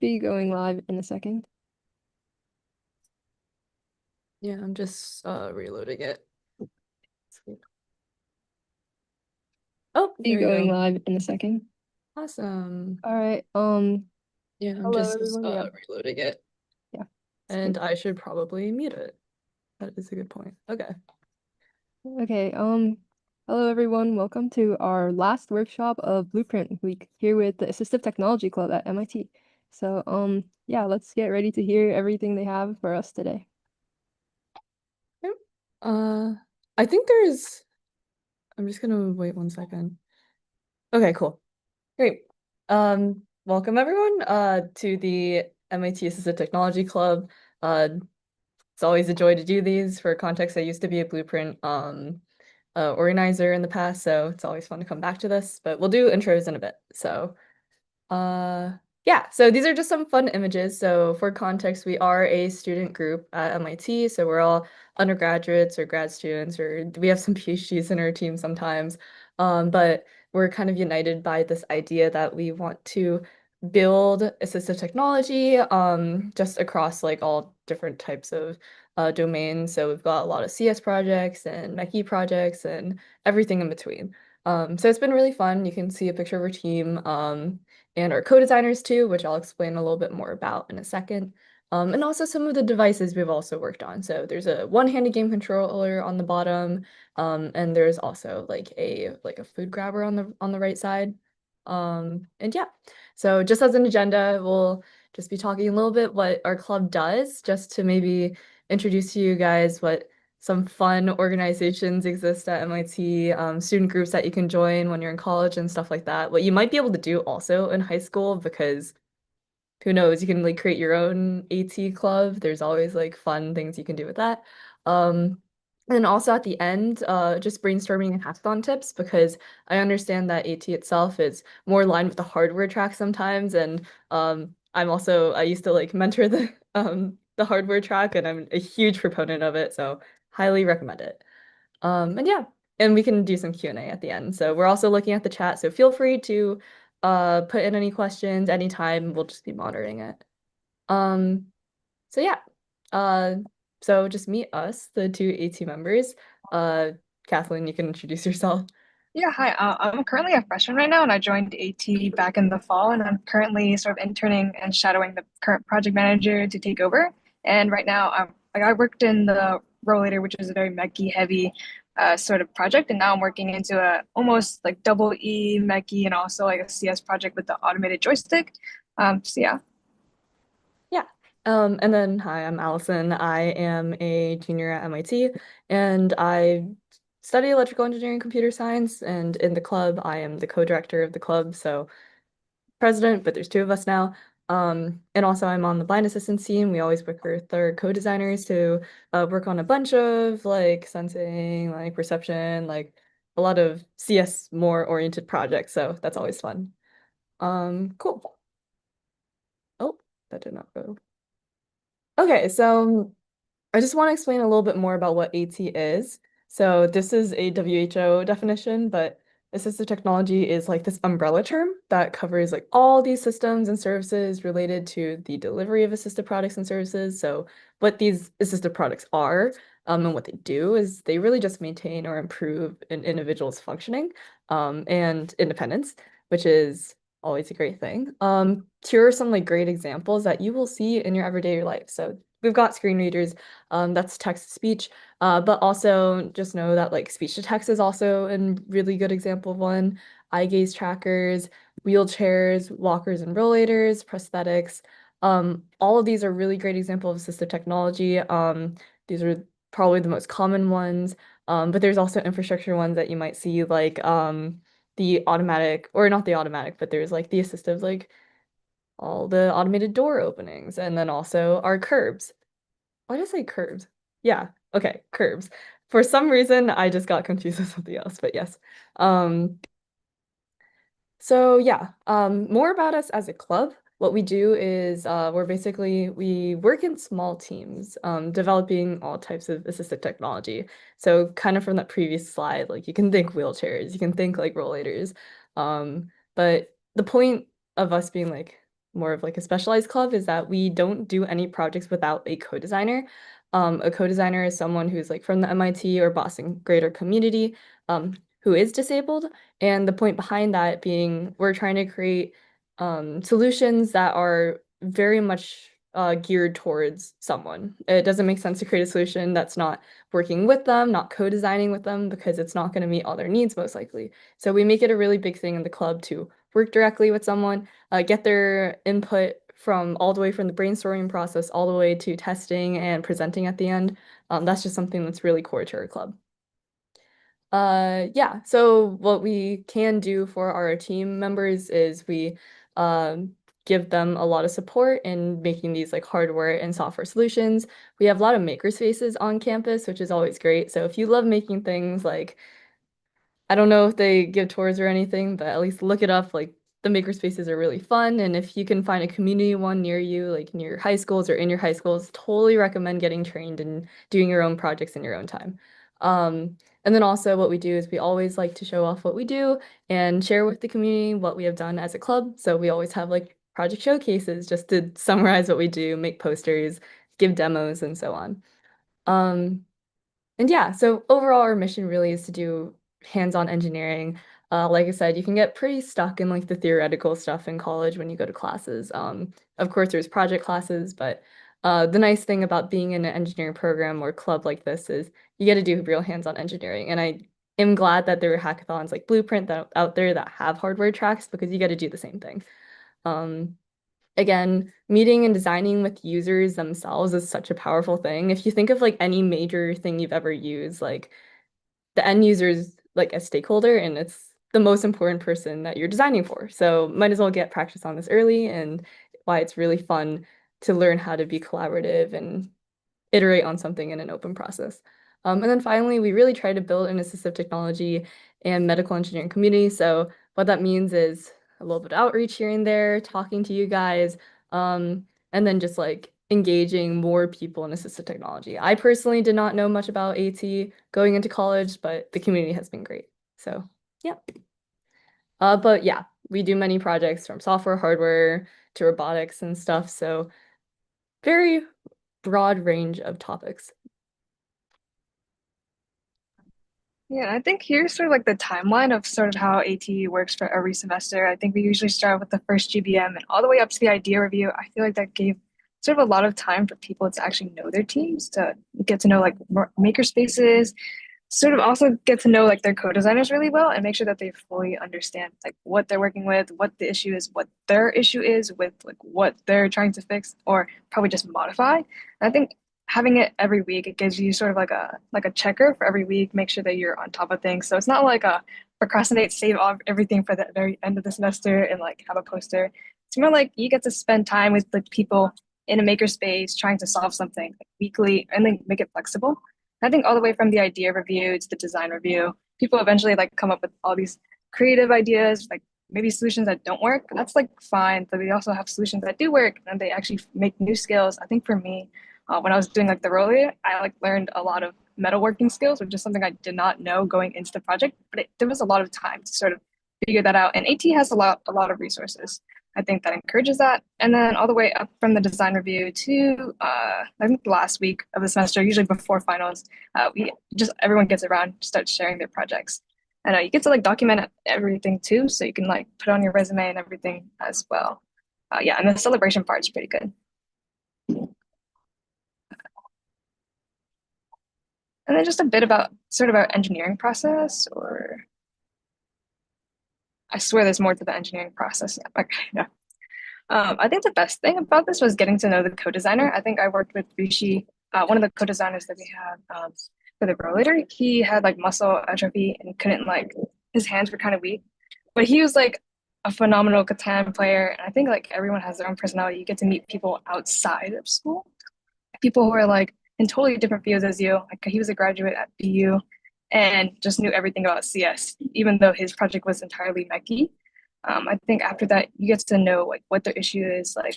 Be going live in a second. Yeah, I'm just reloading it. Oh, Be there you going go. live in a second. Awesome. All right. Yeah, I'm Hello just everyone. Yeah, reloading it. yeah. It's good. And I should probably mute it. That is a good point. Okay. Okay. Hello everyone. Welcome to our last workshop of Blueprint Week here with the Assistive Technology Club at MIT. So, yeah, let's get ready to hear everything they have for us today. Yep. Uh, I'm just gonna wait 1 second. Okay, cool. Great. Welcome everyone to the MIT Assistive Technology Club. It's always a joy to do these. For context, I used to be a Blueprint organizer in the past, so it's always fun to come back to this, but we'll do intros in a bit. Uh, yeah, so these are just some fun images. So for context, we are a student group at MIT, so we're all undergraduates or grad students, or we have some PhDs in our team sometimes. But we're kind of united by this idea that we want to build assistive technology just across like all different types of domains. So we've got a lot of CS projects and Mech projects and everything in between. So it's been really fun. You can see a picture of our team. And our co-designers too, which I'll explain a little bit more about in a second. And also some of the devices we've also worked on. So there's a one-handed game controller on the bottom, and there's also like a food grabber on the right side. And yeah, so just as an agenda, we'll just be talking a little bit what our club does, just to maybe introduce to you guys what some fun organizations exist at MIT, student groups that you can join when you're in college and stuff like that. What you might be able to do also in high school, because who knows, you can like create your own AT club. There's always like fun things you can do with that. Um, and also at the end, just brainstorming and hackathon tips, because I understand that AT itself is more aligned with the hardware track sometimes. And I used to like mentor the hardware track, and I'm a huge proponent of it, so highly recommend it. And yeah, and we can do some Q&A at the end. So we're also looking at the chat, so feel free to put in any questions anytime. We'll just be monitoring it. Um, so yeah. Uh, so just meet us, the two AT members. Uh, Kathleen, you can introduce yourself. Yeah, hi. I'm currently a freshman right now, and I joined AT back in the fall, and I'm currently sort of interning and shadowing the current project manager to take over. And right now, I worked in the rollator, which is a very mechy heavy sort of project, and now I'm working into a almost like double E mechy and also like a CS project with the automated joystick. So yeah. Yeah. And then hi, I'm Allison. I am a junior at MIT, and I study electrical engineering and computer science, and in the club I am the co-director of the club, so president, but there's two of us now. And also I'm on the blind assistance team. We always work with our co-designers to work on a bunch of like sensing, like perception, like a lot of CS more oriented projects. So that's always fun. Cool. Oh, that did not go. Okay, so I just want to explain a little bit more about what AT is. So this is a WHO definition, but assistive technology is like this umbrella term that covers like all these systems and services related to the delivery of assistive products and services. So what these assistive products are, and what they do is they really just maintain or improve an individual's functioning, and independence, which is always a great thing. Here are some like great examples that you will see in your everyday life. So we've got screen readers, that's text to speech. But also just know that like speech to text is also a really good example of one. Eye gaze trackers, wheelchairs, walkers and rollators, prosthetics. All of these are really great examples of assistive technology. These are probably the most common ones. But there's also infrastructure ones that you might see like the automatic, or not the automatic, but there's like the assistive, like all the automated door openings, and then also our curbs. Why did I say curbs? Yeah, okay, curbs. For some reason, I just got confused with something else, but yes. Um, so yeah, more about us as a club. What we do is we work in small teams, developing all types of assistive technology. So kind of from that previous slide, like you can think wheelchairs, you can think like rollators. But the point of us being like more of like a specialized club is that we don't do any projects without a co-designer. A co-designer is someone who's like from the MIT or Boston greater community, who is disabled. And the point behind that being we're trying to create solutions that are very much geared towards someone. It doesn't make sense to create a solution that's not working with them, not co-designing with them, because it's not going to meet all their needs most likely. So we make it a really big thing in the club to work directly with someone, get their input from all the way from the brainstorming process all the way to testing and presenting at the end. That's just something that's really core to our club. Yeah, so what we can do for our team members is we give them a lot of support in making these like hardware and software solutions. We have a lot of maker spaces on campus, which is always great. So if you love making things like I don't know if they give tours or anything, but at least look it up. Like the maker spaces are really fun. And if you can find a community one near you, like near your high schools or in your high schools, totally recommend getting trained and doing your own projects in your own time. And then also what we do is we always like to show off what we do and share with the community what we have done as a club. So we always have like project showcases just to summarize what we do, make posters, give demos, and so on. Um, and yeah, so overall, our mission really is to do hands-on engineering. Like I said, you can get pretty stuck in like the theoretical stuff in college when you go to classes. Of course, there's project classes, but the nice thing about being in an engineering program or club like this is you get to do real hands-on engineering. And I am glad that there are hackathons like Blueprint that out there that have hardware tracks because you get to do the same thing. Um, Again, meeting and designing with users themselves is such a powerful thing. If you think of like any major thing you've ever used, like the end user is like a stakeholder and it's the most important person that you're designing for. So might as well get practice on this early and why it's really fun to learn how to be collaborative and iterate on something in an open process. And then finally, we really try to build an assistive technology and medical engineering community. So what that means is a little bit of outreach here and there, talking to you guys, and then just like engaging more people in assistive technology. I personally did not know much about AT going into college, but the community has been great. So yeah. But yeah, we do many projects from software, hardware to robotics and stuff. So very broad range of topics. Yeah, and I think here's sort of like the timeline of sort of how AT works for every semester. I think we usually start with the first GBM and all the way up to the idea review. I feel like that gave sort of a lot of time for people to actually know their teams, to get to know like maker spaces, sort of also get to know like their co-designers really well and make sure that they fully understand like what they're working with, what the issue is, what their issue is with like what they're trying to fix or probably just modify. And I think having it every week, it gives you sort of like a checker for every week, make sure that you're on top of things. So it's not like a procrastinate, save off everything for the very end of the semester and like have a poster. It's more like you get to spend time with the people in a makerspace trying to solve something like, weekly and then make it flexible. I think all the way from the idea review to the design review, people eventually like come up with all these creative ideas, like maybe solutions that don't work. That's like fine, but we also have solutions that do work and they actually make new skills. I think for me, when I was doing like the roller, I like learned a lot of metalworking skills, which is something I did not know going into the project, but there was a lot of time to sort of figure that out. And AT has a lot of resources. I think that encourages that. And then all the way up from the design review to I think the last week of the semester, usually before finals, we just everyone gets around, starts sharing their projects. And you get to like document everything too, so you can like put on your resume and everything as well. Yeah, and the celebration part is pretty good. And then just a bit about sort of our engineering process, or I swear there's more to the engineering process. Okay, yeah. I think the best thing about this was getting to know the co-designer. I think I worked with Rishi, one of the co-designers that we had for the rollator. He had like muscle atrophy and couldn't like his hands were kind of weak, but he was like a phenomenal Catan player. And I think like everyone has their own personality. You get to meet people outside of school, people who are like in totally different fields as you. Like he was a graduate at BU and just knew everything about CS, even though his project was entirely mechy. I think after that, you get to know like what the issue is, like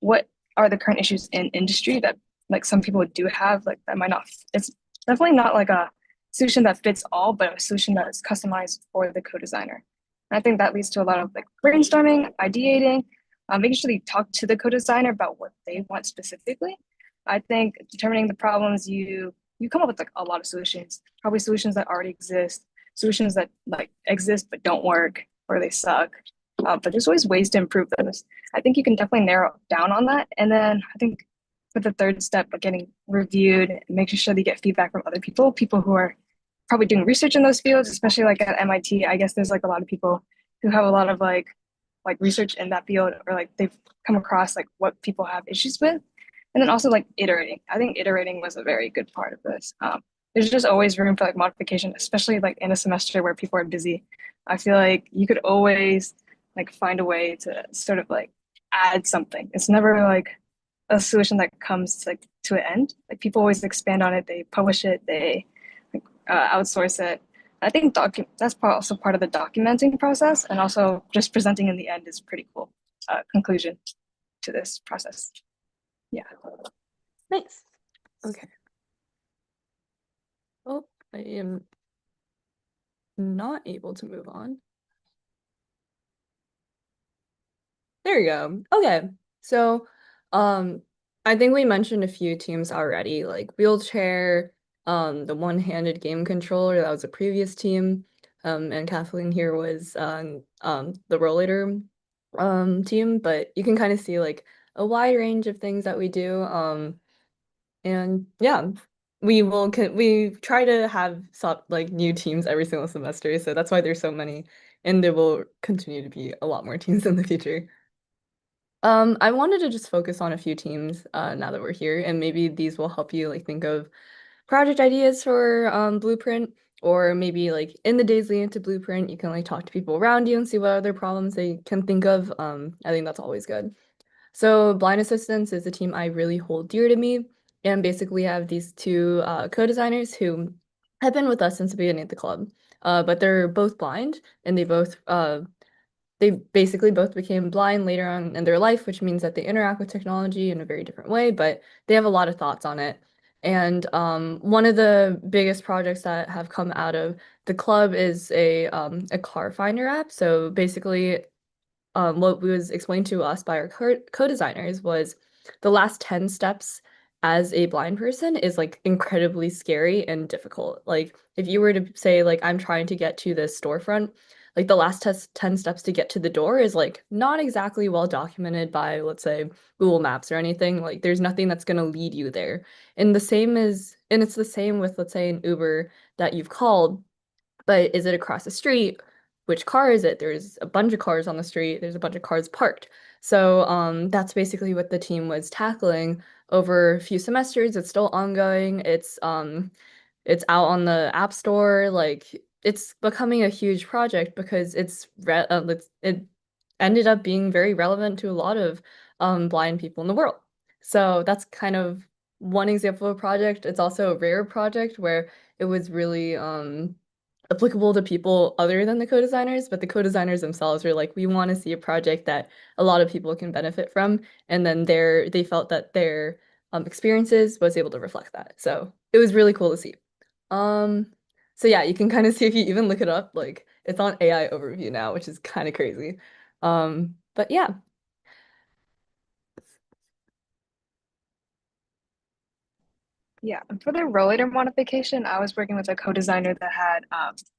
what are the current issues in industry that like some people do have, like that might not. It's definitely not like a solution that fits all, but a solution that is customized for the co-designer. And I think that leads to a lot of like brainstorming, ideating, making sure they talk to the co-designer about what they want specifically. I think determining the problems you come up with like a lot of solutions, probably solutions that already exist, solutions that like exist but don't work or they suck. But there's always ways to improve those. I think you can definitely narrow down on that. And then I think for the third step, like getting reviewed and making sure they get feedback from other people, people who are probably doing research in those fields, especially like at MIT. I guess there's like a lot of people who have a lot of like research in that field or like they've come across like what people have issues with. And then also like iterating. I think iterating was a very good part of this. There's just always room for like modification, especially like in a semester where people are busy. I feel like you could always like find a way to sort of like add something. It's never like a solution that comes like to an end. Like people always expand on it, they publish it, they outsource it. I think that's also part of the documenting process, and also just presenting in the end is pretty cool conclusion to this process. Yeah. Nice. Okay. Oh, I am not able to move on. There you go. Okay. So, I think we mentioned a few teams already, like wheelchair, the one-handed game controller, that was a previous team. And Kathleen here was the rollator team, but you can kind of see like a wide range of things that we do. And yeah, we try to have like new teams every single semester, so that's why there's so many, and there will continue to be a lot more teams in the future. I wanted to just focus on a few teams now that we're here, and maybe these will help you like think of project ideas for Blueprint, or maybe like in the days leading to Blueprint, you can like talk to people around you and see what other problems they can think of. I think that's always good. So Blind Assistance is a team I really hold dear to me, and basically have these two co-designers who have been with us since the beginning of the club. But they're both blind, and they basically both became blind later on in their life, which means that they interact with technology in a very different way, but they have a lot of thoughts on it. And one of the biggest projects that have come out of the club is a car finder app. So basically, what was explained to us by our co-designers was the last 10 steps as a blind person is like incredibly scary and difficult. Like if you were to say like I'm trying to get to this storefront, like the last 10 steps to get to the door is like not exactly well documented by, let's say, Google Maps or anything. Like there's nothing that's going to lead you there. And it's the same with, let's say, an Uber that you've called, but is it across the street? Which car is it? There's a bunch of cars on the street. There's a bunch of cars parked. So that's basically what the team was tackling over a few semesters. It's still ongoing. It's out on the App Store. Like it's becoming a huge project because it ended up being very relevant to a lot of blind people in the world. So that's kind of one example of a project. It's also a rare project where it was really applicable to people other than the co-designers, but the co-designers themselves were like, we want to see a project that a lot of people can benefit from, and then they felt that their experiences was able to reflect that. So it was really cool to see. Um, so yeah, you can kind of see if you even look it up, like it's on AI overview now, which is kind of crazy. But yeah. Yeah, and for the rollator modification, I was working with a co-designer that had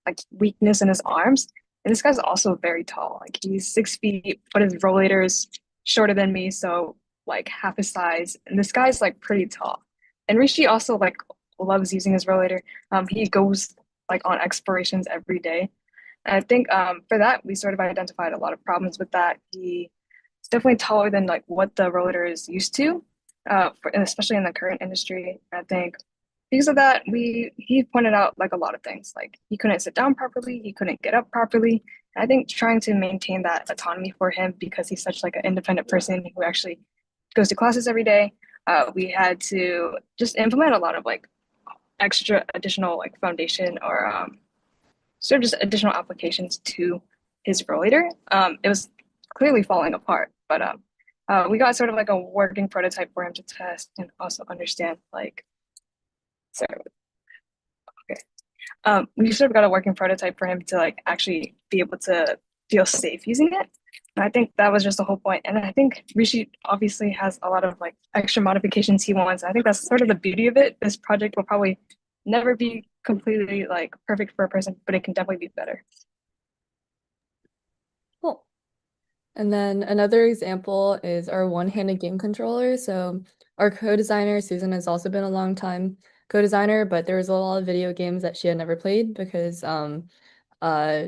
like weakness in his arms. And this guy's also very tall. Like he's 6 feet, but his rollator is shorter than me, so like half his size. And this guy's like pretty tall. And Rishi also like loves using his rollator. He goes like on explorations every day. And I think for that, we sort of identified a lot of problems with that. He's definitely taller than like what the rollator is used to, especially in the current industry. I think because of that, he pointed out like a lot of things. Like he couldn't sit down properly, he couldn't get up properly. I think trying to maintain that autonomy for him because he's such like an independent person who actually goes to classes every day. We had to just implement a lot of like extra additional like foundation or sort of just additional applications to his rollator. It was clearly falling apart, but we got sort of like a working prototype for him to test and also understand. Like, sorry, okay. We sort of got a working prototype for him to like actually be able to feel safe using it. And I think that was just the whole point. And I think Rishi obviously has a lot of like extra modifications he wants. I think that's sort of the beauty of it. This project will probably never be completely like perfect for a person, but it can definitely be better. Cool. And then another example is our one-handed game controller. So our co-designer, Susan, has also been a long time co-designer, but there was a lot of video games that she had never played because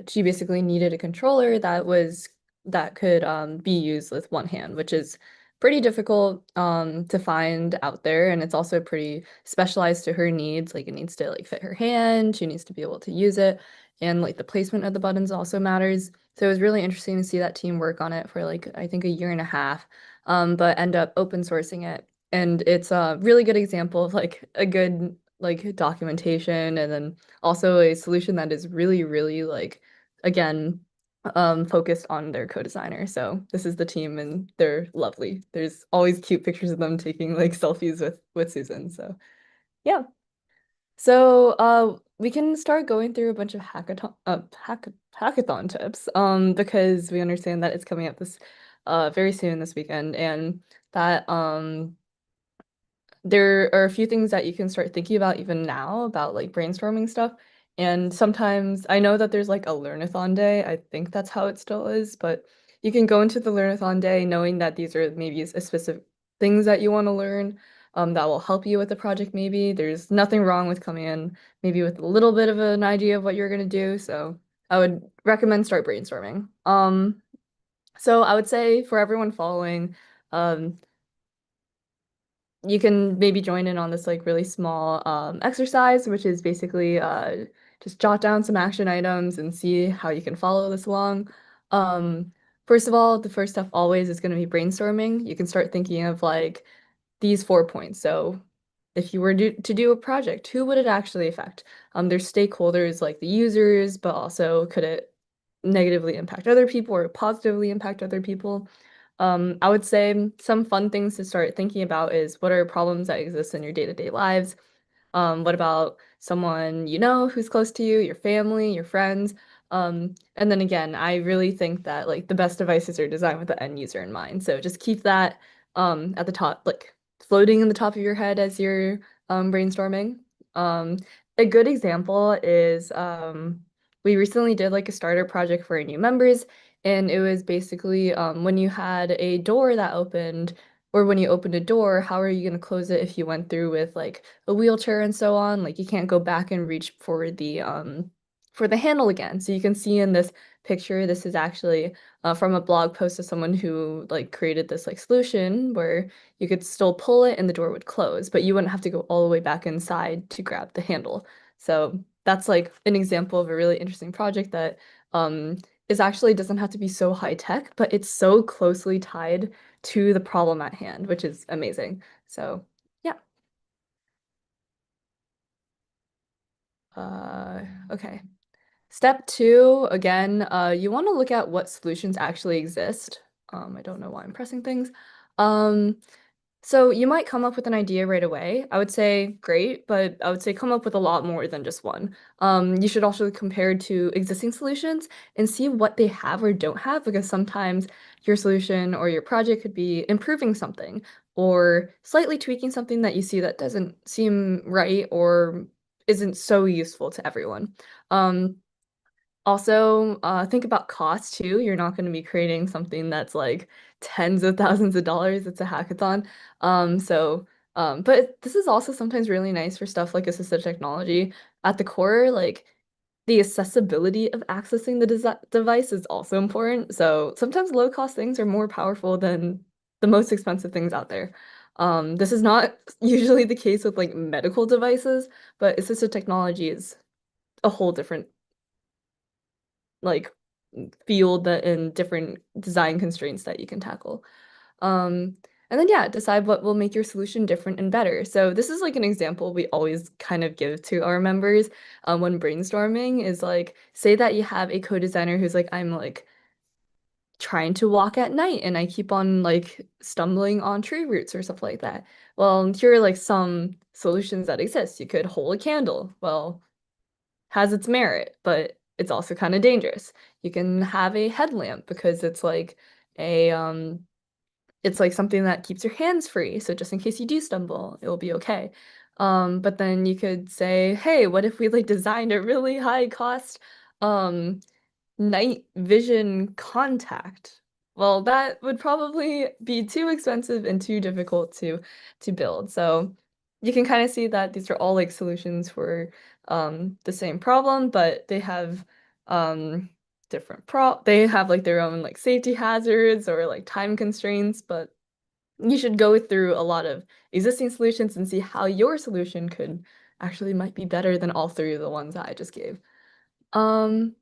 she basically needed a controller that could be used with one hand, which is pretty difficult to find out there, and it's also pretty specialized to her needs. Like it needs to like fit her hand, she needs to be able to use it, and like the placement of the buttons also matters. So it was really interesting to see that team work on it for like I think a year and a half, but end up open sourcing it. And it's a really good example of like a good like documentation and then also a solution that is really, really like again focused on their co-designer. So this is the team and they're lovely. There's always cute pictures of them taking like selfies with Susan. So yeah. So we can start going through a bunch of hackathon tips because we understand that it's coming up this very soon this weekend and that there are a few things that you can start thinking about even now about like brainstorming stuff. And sometimes I know that there's like a learnathon day. I think that's how it still is, but you can go into the learnathon day knowing that these are maybe a specific things that you want to learn that will help you with the project maybe. There's nothing wrong with coming in maybe with a little bit of an idea of what you're going to do. So I would recommend start brainstorming. So I would say for everyone following, um, you can maybe join in on this like really small exercise, which is basically just jot down some action items and see how you can follow this along. Um, First of all, the first step always is going to be brainstorming. You can start thinking of like these 4 points. So if you were to do a project, who would it actually affect? There's stakeholders like the users, but also could it negatively impact other people or positively impact other people? I would say some fun things to start thinking about is what are problems that exist in your day-to-day lives? What about someone you know who's close to you, your family, your friends? And then again, I really think that like the best devices are designed with the end user in mind. So just keep that at the top, like floating in the top of your head as you're brainstorming. Um, a good example is we recently did like a starter project for our new members, and it was basically when you had a door that opened, or when you opened a door, how are you going to close it if you went through with like a wheelchair and so on? Like you can't go back and reach for the handle again. So you can see in this picture, this is actually from a blog post of someone who like created this like solution where you could still pull it and the door would close, but you wouldn't have to go all the way back inside to grab the handle. So that's like an example of a really interesting project that um, is actually doesn't have to be so high tech, but it's so closely tied to the problem at hand, which is amazing. So yeah. Okay. Step two, again, you want to look at what solutions actually exist. I don't know why I'm pressing things. Um, So you might come up with an idea right away. I would say great, but I would say come up with a lot more than just one. You should also compare to existing solutions and see what they have or don't have, because sometimes your solution or your project could be improving something or slightly tweaking something that you see that doesn't seem right or isn't so useful to everyone. Um, Also, think about cost too. You're not going to be creating something that's like tens of thousands of dollars. It's a hackathon. But this is also sometimes really nice for stuff like assistive technology. At the core, like the accessibility of accessing the device is also important. So sometimes low cost things are more powerful than the most expensive things out there. This is not usually the case with like medical devices, but assistive technology is a whole different like field that and different design constraints that you can tackle. Um, and then yeah, decide what will make your solution different and better. So this is like an example we always kind of give to our members when brainstorming is like, say that you have a co-designer who's like, I'm like trying to walk at night and I keep on like stumbling on tree roots or stuff like that. Well, here are like some solutions that exist. You could hold a candle. Well, has its merit, but it's also kind of dangerous. You can have a headlamp because it's like something that keeps your hands free. So just in case you do stumble, it will be okay. But then you could say, hey, what if we like designed a really high cost um night vision contact? Well, that would probably be too expensive and too difficult to build. So you can kind of see that these are all like solutions for the same problem, but they have um they have like their own like safety hazards or like time constraints, but you should go through a lot of existing solutions and see how your solution could actually might be better than all three of the ones that I just gave. Um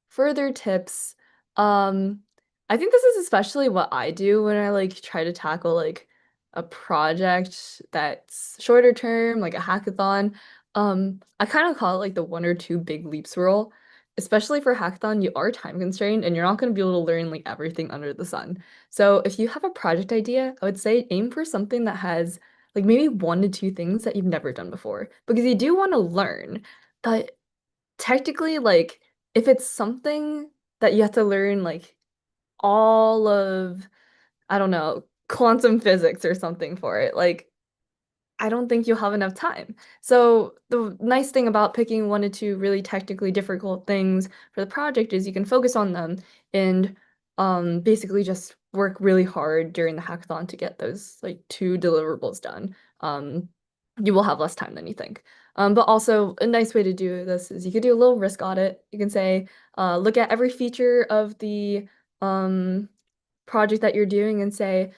Further tips. Um, I think this is especially what I do when I like try to tackle like a project that's shorter term, like a hackathon. I kind of call it like the one or two big leaps rule. Especially for hackathon, you are time constrained and you're not going to be able to learn like everything under the sun. So if you have a project idea, I would say aim for something that has like maybe one to two things that you've never done before because you do want to learn. But technically, like, if it's something that you have to learn, like, all of, I don't know, quantum physics or something for it, like, I don't think you'll have enough time. So the nice thing about picking one or two really technically difficult things for the project is you can focus on them and basically just work really hard during the hackathon to get those like two deliverables done. You will have less time than you think. But also a nice way to do this is you could do a little risk audit. You can say, look at every feature of the um, project that you're doing and say,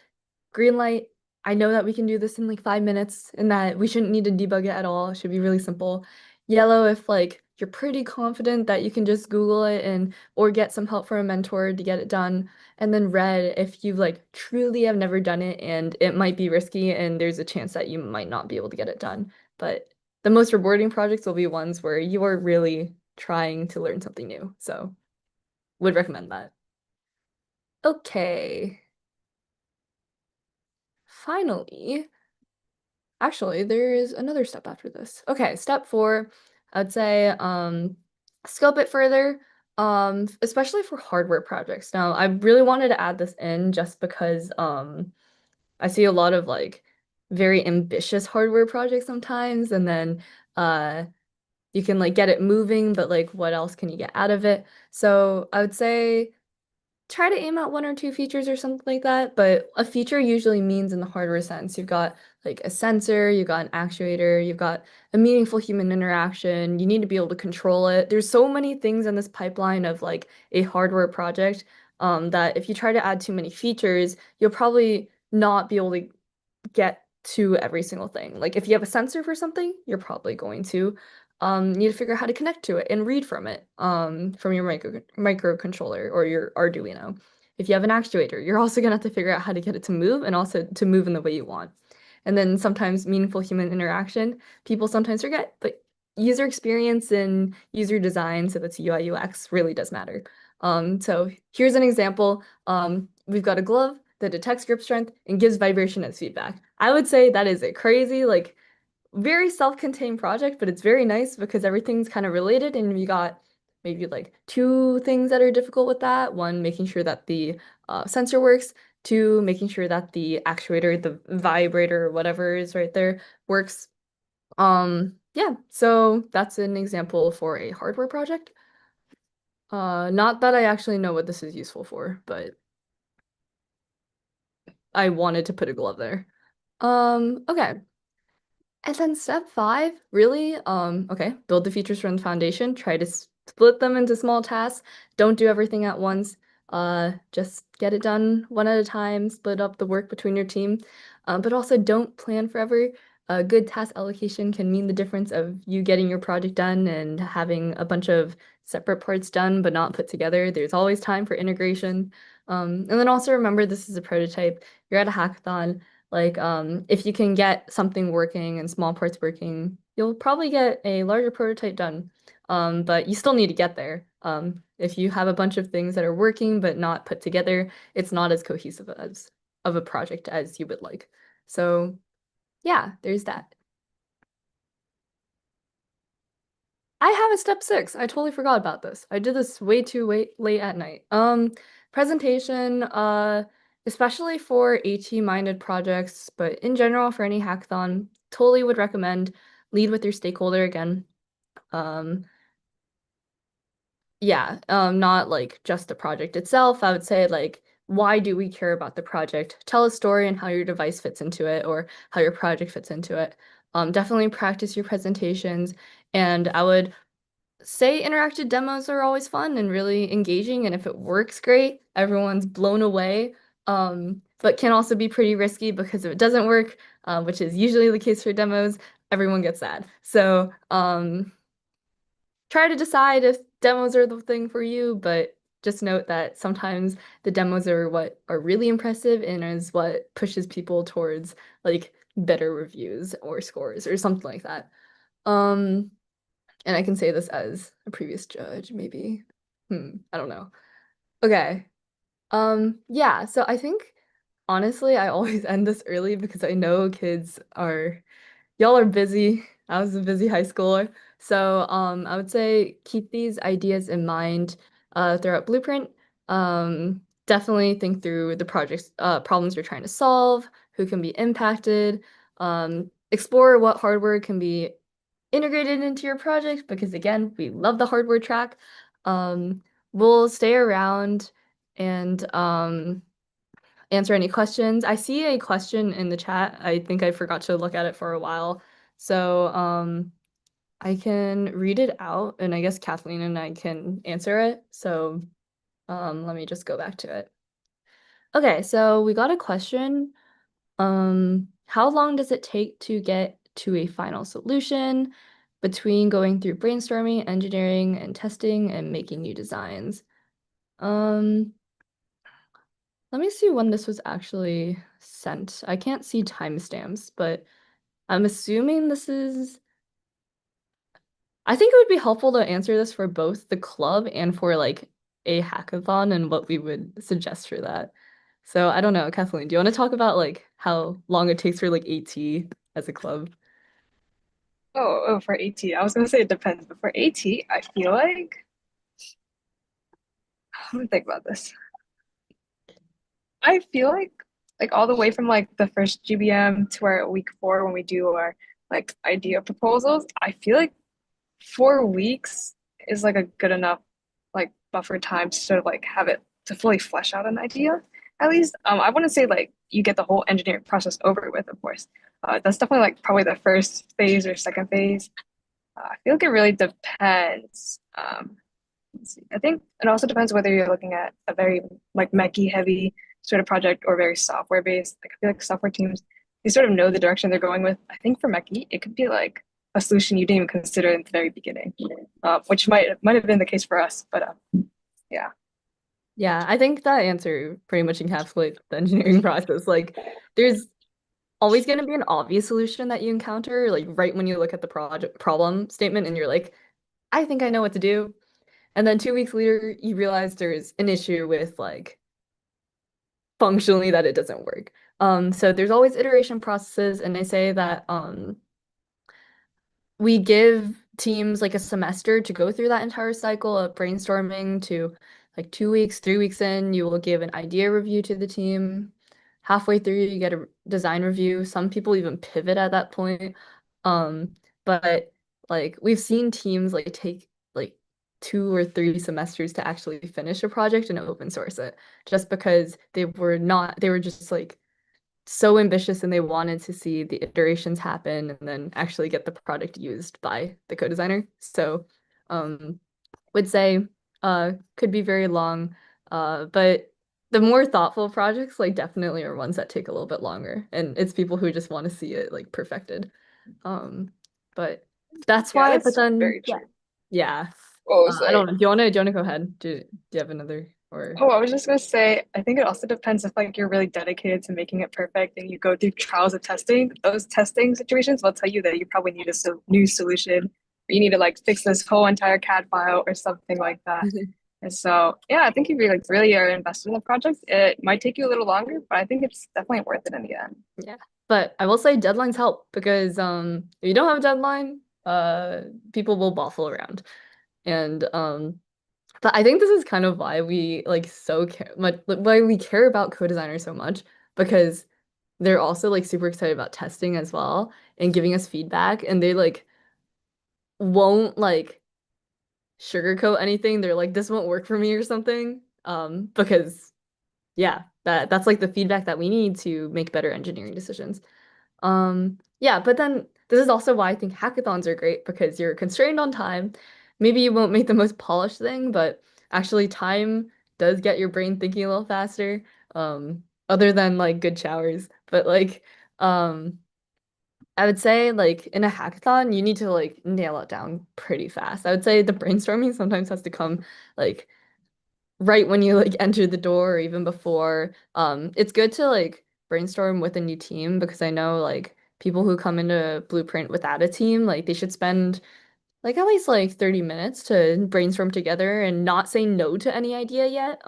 green light, I know that we can do this in like 5 minutes and that we shouldn't need to debug it at all. It should be really simple. Yellow, if like you're pretty confident that you can just Google it and or get some help from a mentor to get it done. And then red, if you like truly have never done it and it might be risky and there's a chance that you might not be able to get it done. But the most rewarding projects will be ones where you are really trying to learn something new. So would recommend that. Okay. Finally, actually, there is another step after this. Okay, step four, I'd say scope it further, especially for hardware projects. Now, I really wanted to add this in just because I see a lot of like very ambitious hardware projects sometimes, and then you can like get it moving, but like what else can you get out of it? So I would say try to aim at one or two features or something like that, but a feature usually means in the hardware sense, you've got like a sensor, you've got an actuator, you've got a meaningful human interaction, you need to be able to control it. There's so many things in this pipeline of like a hardware project that if you try to add too many features, you'll probably not be able to get to every single thing. Like if you have a sensor for something, you're probably going to need to figure out how to connect to it and read from it from your microcontroller or your Arduino. If you have an actuator, you're also gonna have to figure out how to get it to move and also to move in the way you want. And then sometimes meaningful human interaction, people sometimes forget, but user experience and user design, so that's UI UX, really does matter. So here's an example. We've got a glove that detects grip strength and gives vibration as feedback. I would say that is a crazy, like, very self-contained project, but it's very nice because everything's kind of related and you got maybe like two things that are difficult with that. One, making sure that the sensor works. Two, making sure that the actuator, the vibrator, or whatever is right there works. Yeah, so that's an example for a hardware project. Not that I actually know what this is useful for, but I wanted to put a glove there. Okay. And then step five, really, okay, build the features from the foundation, try to split them into small tasks. Don't do everything at once. Just get it done one at a time, split up the work between your team. But also don't plan forever. A good task allocation can mean the difference of you getting your project done and having a bunch of separate parts done but not put together. There's always time for integration. And then also remember this is a prototype. You're at a hackathon. Like, if you can get something working and small parts working, you'll probably get a larger prototype done. But you still need to get there. If you have a bunch of things that are working but not put together, it's not as cohesive as of a project as you would like. So yeah, there's that. I have a step 6. I totally forgot about this. I did this way too late at night. Presentation, especially for AT-minded projects, but in general for any hackathon, totally would recommend lead with your stakeholder again. Um, yeah, not like just the project itself. I would say like, why do we care about the project? Tell a story and how your device fits into it or how your project fits into it. Definitely practice your presentations, and I would say interactive demos are always fun and really engaging, and if it works great, everyone's blown away. But can also be pretty risky because if it doesn't work, which is usually the case for demos, everyone gets sad. So try to decide if demos are the thing for you, but just note that sometimes the demos are what are really impressive and is what pushes people towards like better reviews or scores or something like that. Um, and I can say this as a previous judge, maybe. I don't know. Okay. Yeah, so I think honestly, I always end this early because I know kids are y'all are busy. I was a busy high schooler. So I would say keep these ideas in mind throughout Blueprint. Definitely think through the projects problems you're trying to solve, who can be impacted. Explore what hardware can be integrated into your project because again, we love the hardware track. Um, we'll stay around and answer any questions. I see a question in the chat. I think I forgot to look at it for a while. So I can read it out and I guess Kathleen and I can answer it. So let me just go back to it. Okay, so we got a question. How long does it take to get to a final solution between going through brainstorming, engineering, and testing and making new designs? Um, Let me see when this was actually sent. I can't see timestamps, but I'm assuming this is. I think it would be helpful to answer this for both the club and for like a hackathon and what we would suggest for that. So I don't know, Kathleen, do you want to talk about like how long it takes for like AT as a club? Oh, for AT, I was gonna say it depends, but for AT, I feel like let me think about this. I feel like all the way from like the first GBM to our week 4 when we do our like idea proposals, I feel like 4 weeks is like a good enough like buffer time to sort of like have it to fully flesh out an idea. At least, I wouldn't say like you get the whole engineering process over with, of course. That's definitely like probably the first phase or second phase. I feel like it really depends. Let's see. I think it also depends whether you're looking at a very like mechy heavy sort of project or very software based. Like I feel like software teams, they sort of know the direction they're going with. I think for mechy, it could be like a solution you didn't even consider in the very beginning, which might have been the case for us. But yeah. Yeah, I think that answer pretty much encapsulates the engineering process. Like there's always going to be an obvious solution that you encounter, like right when you look at the project problem statement and you're like, I think I know what to do. And then 2 weeks later, you realize there's an issue with like functionally that it doesn't work. So there's always iteration processes, and they say that we give teams like a semester to go through that entire cycle of brainstorming to like 2 weeks, 3 weeks in, you will give an idea review to the team. Halfway through, you get a design review. Some people even pivot at that point. But like we've seen teams like take like 2 or 3 semesters to actually finish a project and open source it just because they were just like so ambitious and they wanted to see the iterations happen and then actually get the product used by the co-designer. So would say could be very long. But the more thoughtful projects like definitely are ones that take a little bit longer. And it's people who just want to see it like perfected. Um but that's Yeah, why, but that's then very yeah. true. Yeah. What was I don't like, know. Do you wanna go ahead? Do you have another or oh, I was just gonna say, I think it also depends if like you're really dedicated to making it perfect and you go through trials of testing. Those testing situations will tell you that you probably need a new solution. Or you need to like fix this whole entire CAD file or something like that. And so, yeah, I think if you like really are invested in the project, it might take you a little longer, but I think it's definitely worth it in the end. Yeah. But I will say deadlines help because if you don't have a deadline, people will waffle around. And but I think this is kind of why we like so care much why we care about co-designers so much, because they're also like super excited about testing as well and giving us feedback, and they like won't like sugarcoat anything. They're like, this won't work for me or something. Because yeah, that's like the feedback that we need to make better engineering decisions. Yeah, but then this is also why I think hackathons are great, because you're constrained on time. Maybe you won't make the most polished thing, but actually time does get your brain thinking a little faster. Other than like good showers. But like I would say like in a hackathon, you need to like nail it down pretty fast. I would say the brainstorming sometimes has to come like right when you like enter the door or even before. It's good to like brainstorm with a new team, because I know like people who come into Blueprint without a team, like they should spend like at least like 30 minutes to brainstorm together and not say no to any idea yet.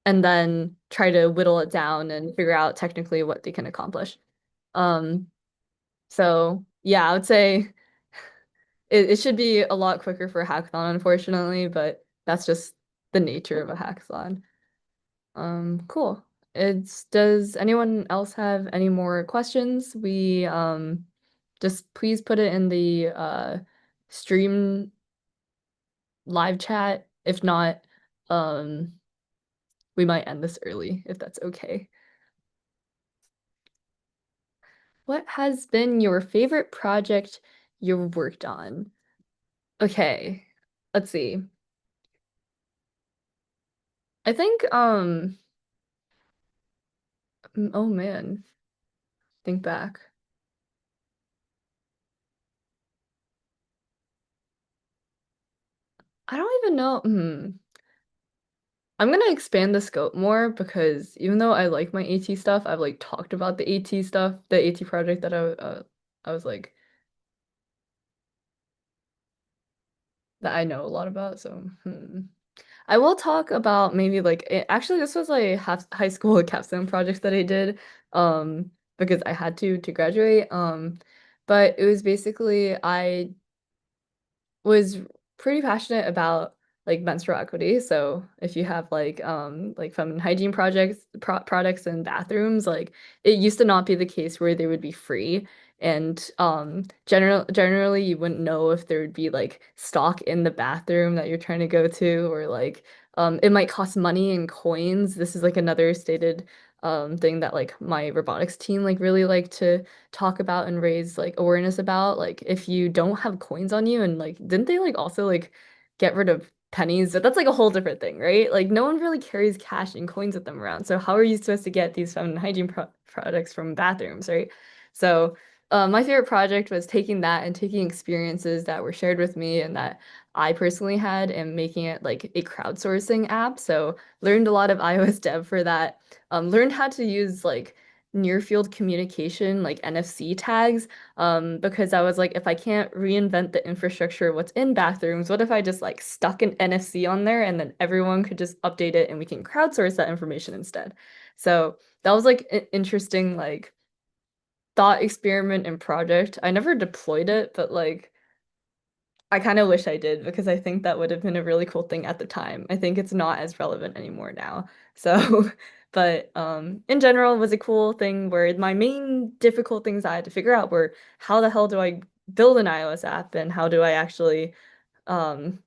And then try to whittle it down and figure out technically what they can accomplish. Um, so yeah, I would say it should be a lot quicker for a hackathon, unfortunately, but that's just the nature of a hackathon. Cool. Does anyone else have any more questions? We just please put it in the stream live chat. If not, um we might end this early if that's okay. What has been your favorite project you've worked on? Okay, let's see. I think oh man, think back. I don't even know. I'm gonna expand the scope more, because even though I like my AT stuff, I've like talked about the AT stuff, the AT project that I was like that I know a lot about. So I will talk about maybe like actually this was like half high school capstone project that I did because I had to graduate. But it was basically I was pretty passionate about like menstrual equity. So if you have like feminine hygiene products in bathrooms, like it used to not be the case where they would be free. And generally you wouldn't know if there would be like stock in the bathroom that you're trying to go to, or like it might cost money and coins. This is like another stated thing that like my robotics team like really like to talk about and raise like awareness about. Like if you don't have coins on you, and like didn't they like also like get rid of pennies? But that's like a whole different thing, right? Like no one really carries cash and coins with them around. So how are you supposed to get these feminine hygiene products from bathrooms, right? So my favorite project was taking that and taking experiences that were shared with me and that I personally had, and making it like a crowdsourcing app. So learned a lot of iOS dev for that. Learned how to use like near field communication, like NFC tags, because I was like, if I can't reinvent the infrastructure, what's in bathrooms, what if I just like stuck an NFC on there and then everyone could just update it and we can crowdsource that information instead. So that was like an interesting like thought experiment and project. I never deployed it, but like I kind of wish I did, because I think that would have been a really cool thing at the time. I think it's not as relevant anymore now. So, but in general, it was a cool thing where my main difficult things I had to figure out were how the hell do I build an iOS app, and how do I actually um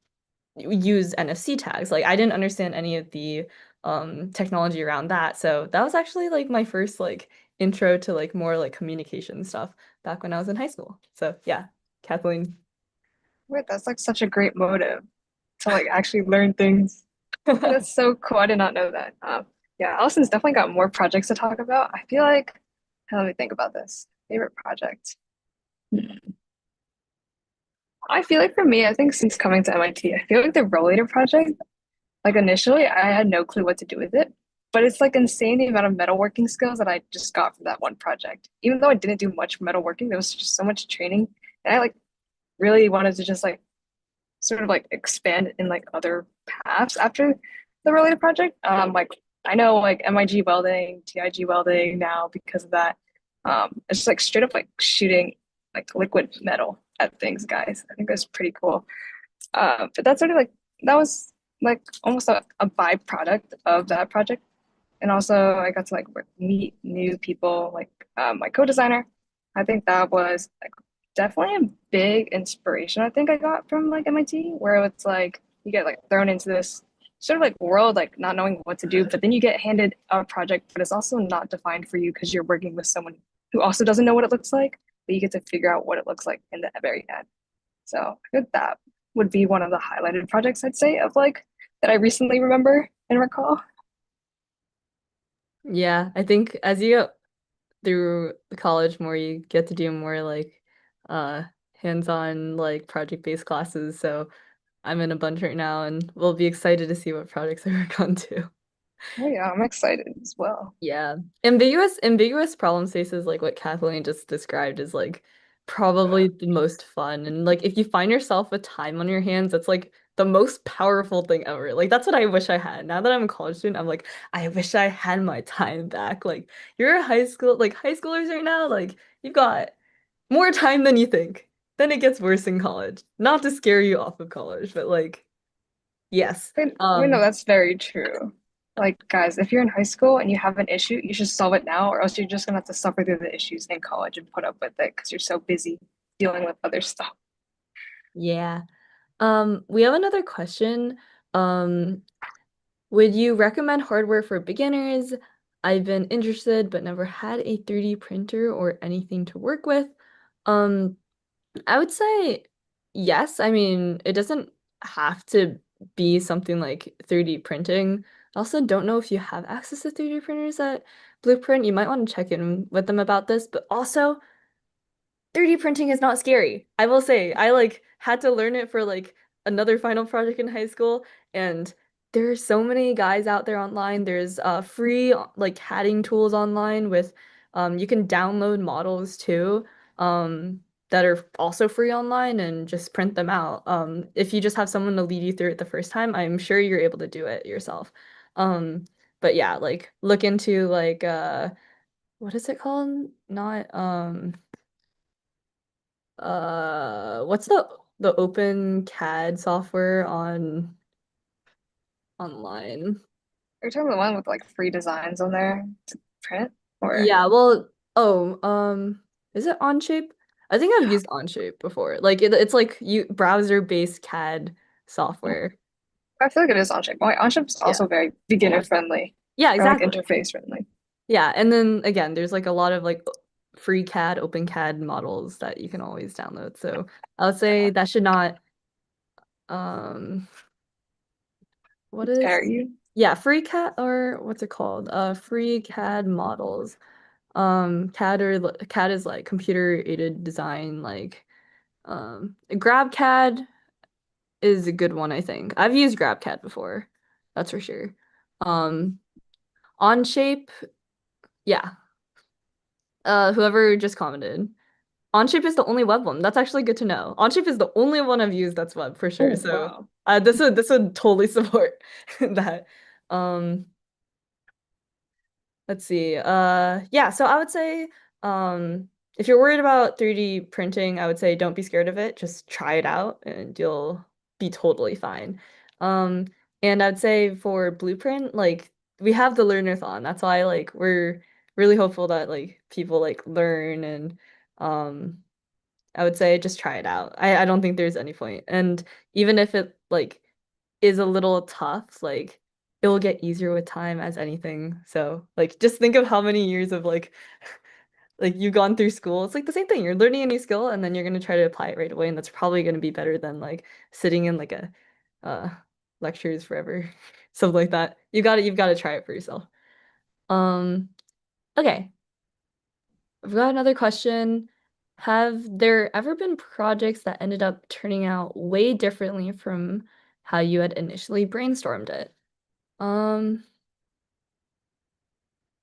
use NFC tags? Like I didn't understand any of the technology around that. So that was actually like my first like intro to like more like communication stuff back when I was in high school. So yeah, Kathleen. Wait, that's like such a great motive to like actually learn things. Hey, that's so cool. I did not know that. Yeah, Allison's definitely got more projects to talk about. I feel like, let me think about this. Favorite project. I feel like for me, I think since coming to MIT, I feel like the Rollator project, like initially, I had no clue what to do with it, but it's like insane the amount of metalworking skills that I just got from that one project. Even though I didn't do much metalworking, there was just so much training, and I like really wanted to just like sort of like expand in like other paths after the related project. Like I know like MIG welding, TIG welding now because of that. It's just like straight up like shooting like liquid metal at things, guys. I think that's pretty cool. But that's sort of like that was like almost a byproduct of that project. And also I got to like meet new people, like my co-designer. I think that was like definitely a big inspiration I think I got from like MIT, where it's like you get like thrown into this sort of like world, like not knowing what to do, but then you get handed a project, but it's also not defined for you because you're working with someone who also doesn't know what it looks like, but you get to figure out what it looks like in the very end. So I think that would be one of the highlighted projects I'd say of like that I recently remember and recall. Yeah, I think as you go through the college more, you get to do more like uh hands-on like project-based classes. So I'm in a bunch right now and we'll be excited to see what projects I work on too. Oh yeah, I'm excited as well. Yeah. Ambiguous problem spaces like what Kathleen just described is like probably the most fun. And like if you find yourself with time on your hands, that's like the most powerful thing ever. Like that's what I wish I had. Now that I'm a college student, I'm like, I wish I had my time back. Like you're a high schoolers right now, like you've got more time than you think. Then it gets worse in college. Not to scare you off of college, but like, yes. Wait, no, that's very true. Like, guys, if you're in high school and you have an issue, you should solve it now, or else you're just gonna have to suffer through the issues in college and put up with it because you're so busy dealing with other stuff. Yeah. We have another question. Um, would you recommend hardware for beginners? I've been interested but never had a 3D printer or anything to work with. Um, I would say yes. I mean, it doesn't have to be something like 3D printing. I also don't know if you have access to 3D printers at Blueprint. You might want to check in with them about this, but also 3D printing is not scary. I will say, I like had to learn it for like another final project in high school, and there are so many guys out there online. There's free like CADing tools online with you can download models too that are also free online and just print them out. If you just have someone to lead you through it the first time, I'm sure you're able to do it yourself. Um, but yeah, like look into like what is it called? Not what's the open CAD software online? Are you talking about the one with like free designs on there to print? Or Yeah, well, oh, is it Onshape? I think I've used Onshape before. Like it's like you browser-based CAD software. I feel like it is Onshape. Well, Onshape's Yeah. also very beginner friendly Yeah, or like exactly. interface friendly. Yeah, and then again, there's like a lot of like free CAD, open CAD models that you can always download. So I would say that should not um what is Scare you? yeah, free CAD or what's it called? Free CAD models. CAD is like computer aided design, like GrabCAD is a good one, I think. I've used GrabCAD before, that's for sure. Um, Onshape, yeah. Whoever just commented. Onshape is the only web one. That's actually good to know. Onshape is the only one I've used that's web for sure. Oh So wow. this would totally support that. Um, Let's see. Yeah, so I would say if you're worried about 3D printing, I would say don't be scared of it. Just try it out and you'll be totally fine. Um, and I'd say for Blueprint, like we have the learnathon. That's why like we're really hopeful that like people like learn and um I would say just try it out. I don't think there's any point. And even if it like is a little tough, like it will get easier with time as anything. So like just think of how many years of like you've gone through school. It's like the same thing. You're learning a new skill and then you're gonna try to apply it right away, and that's probably gonna be better than like sitting in like a uh lectures forever. Something like that. You've got to try it for yourself. Um, okay. I've got another question. Have there ever been projects that ended up turning out way differently from how you had initially brainstormed it? Um,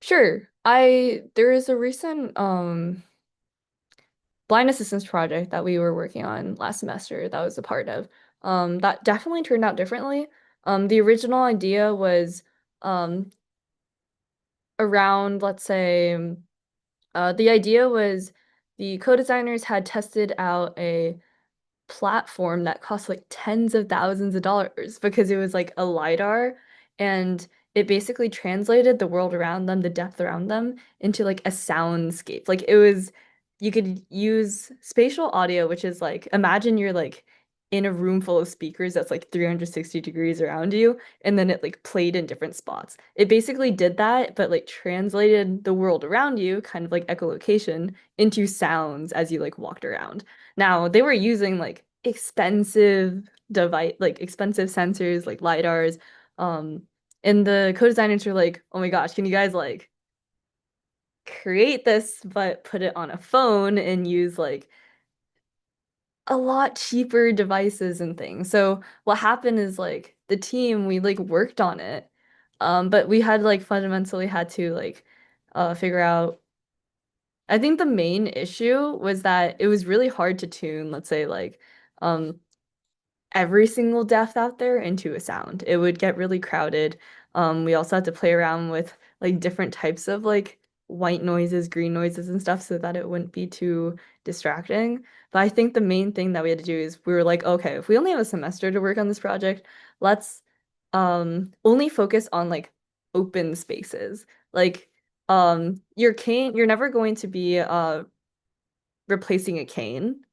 sure. There is a recent blind assistance project that we were working on last semester that I was a part of. That definitely turned out differently. The original idea was um around, let's say, the idea was the co-designers had tested out a platform that cost like tens of thousands of dollars because it was like a LiDAR and it basically translated the world around them, the depth around them, into like a soundscape. Like it was, you could use spatial audio, which is like, imagine you're like in a room full of speakers that's like 360 degrees around you, and then it like played in different spots. It basically did that, but like translated the world around you, kind of like echolocation, into sounds as you like walked around. Now, they were using like expensive device, like expensive sensors, like LiDARs. Um, and the co-designers were like, "Oh my gosh, can you guys like create this but put it on a phone and use like a lot cheaper devices and things?" So what happened is like the team, we like worked on it. But we had like fundamentally had to like figure out, I think the main issue was that it was really hard to tune, let's say like um every single depth out there into a sound. It would get really crowded. We also had to play around with like different types of like white noises, green noises and stuff so that it wouldn't be too distracting. But I think the main thing that we had to do is we were like, okay, if we only have a semester to work on this project, let's only focus on like open spaces. Like you're never going to be replacing a cane,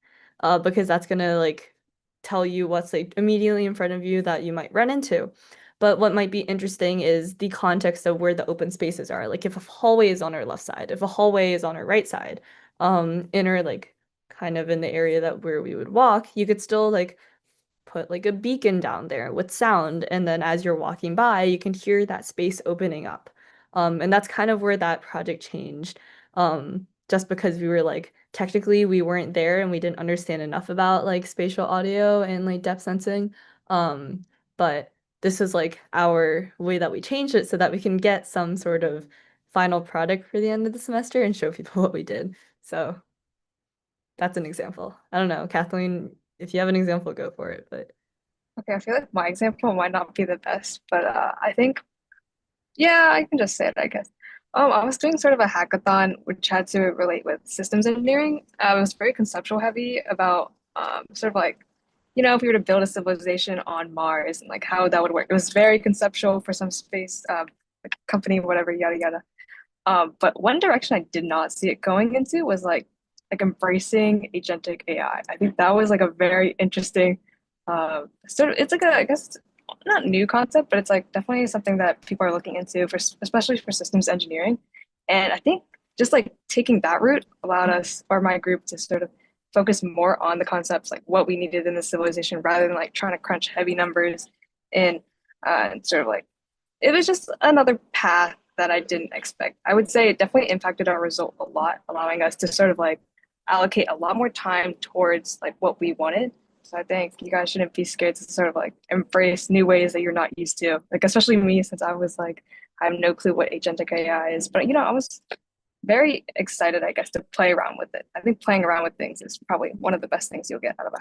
because that's gonna like tell you what's like immediately in front of you that you might run into. But what might be interesting is the context of where the open spaces are. Like if a hallway is on our left side, if a hallway is on our right side, in our like kind of in the area that where we would walk, you could still like put like a beacon down there with sound, and then as you're walking by, you can hear that space opening up. And that's kind of where that project changed. Just because we were like, technically we weren't there and we didn't understand enough about like spatial audio and like depth sensing. But this is like our way that we changed it so that we can get some sort of final product for the end of the semester and show people what we did. So that's an example. I don't know, Kathleen, if you have an example, go for it. But Okay, I feel like my example might not be the best, but I think, yeah, I can just say it, I guess. I was doing sort of a hackathon which had to relate with systems engineering. It was very conceptual heavy about sort of like, if we were to build a civilization on Mars and like how that would work. It was very conceptual for some space like company, whatever, yada yada. But one direction I did not see it going into was like embracing agentic AI. I think that was like a very interesting sort of it's like a I guess not new concept, but it's like definitely something that people are looking into for especially for systems engineering. And I think just like taking that route allowed us or my group to sort of focus more on the concepts like what we needed in the civilization rather than like trying to crunch heavy numbers in and sort of like it was just another path that I didn't expect. I would say it definitely impacted our result a lot, allowing us to sort of like allocate a lot more time towards like what we wanted. So I think you guys shouldn't be scared to sort of like embrace new ways that you're not used to. Like especially me, since I was like, I have no clue what agentic AI is, but I was very excited, I guess, to play around with it. I think playing around with things is probably one of the best things you'll get out of a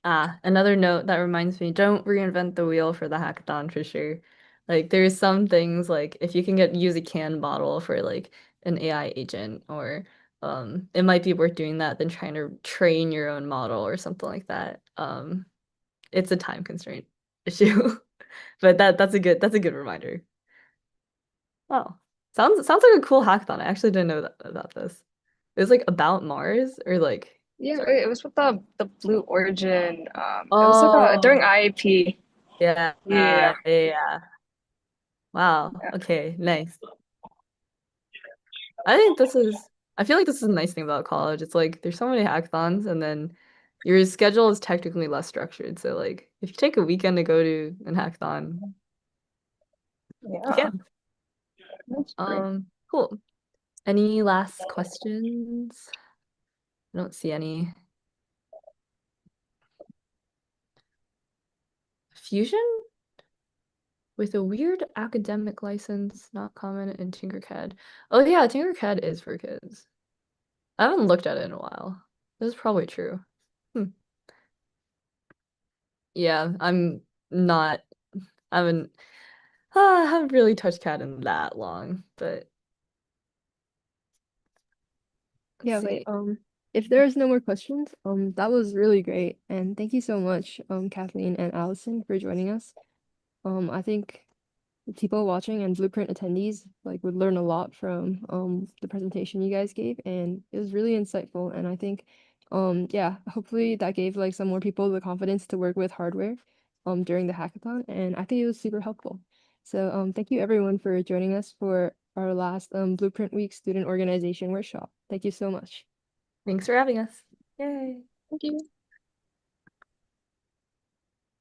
hackathon. Another note that reminds me, don't reinvent the wheel for the hackathon for sure. Like there's some things like if you can use a canned model for like an AI agent, or it might be worth doing that than trying to train your own model or something like that. It's a time constraint issue. But that's a good reminder. Wow. Sounds like a cool hackathon. I actually didn't know that about this. It was like about Mars or like Yeah, sorry. it was with the Blue Origin. It was like during Oh, IAP. yeah, Yeah, yeah. Wow. yeah, Okay, nice. I think this is, I feel like this is a nice thing about college. It's like there's so many hackathons and then your schedule is technically less structured. So like if you take a weekend to go to an hackathon, you yeah. can. That's great. Cool. Any last questions? I don't see any. Fusion with a weird academic license, not common in Tinkercad. Oh yeah, Tinkercad is for kids. I haven't looked at it in a while. This is probably true. Hmm. Yeah, I'm not, I haven't, I haven't really touched cat in that long, but Yeah, see. wait, if there's no more questions, that was really great. And thank you so much, Kathleen and Allison for joining us. I think the people watching and Blueprint attendees like would learn a lot from the presentation you guys gave, and it was really insightful. And I think yeah, hopefully that gave like some more people the confidence to work with hardware during the hackathon, and I think it was super helpful. So thank you everyone for joining us for our last Blueprint Week student organization workshop. Thank you so much. Thanks for having us. Yay. Thank you.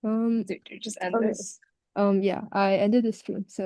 Um Dude, just end okay. this. Yeah, I ended the stream. So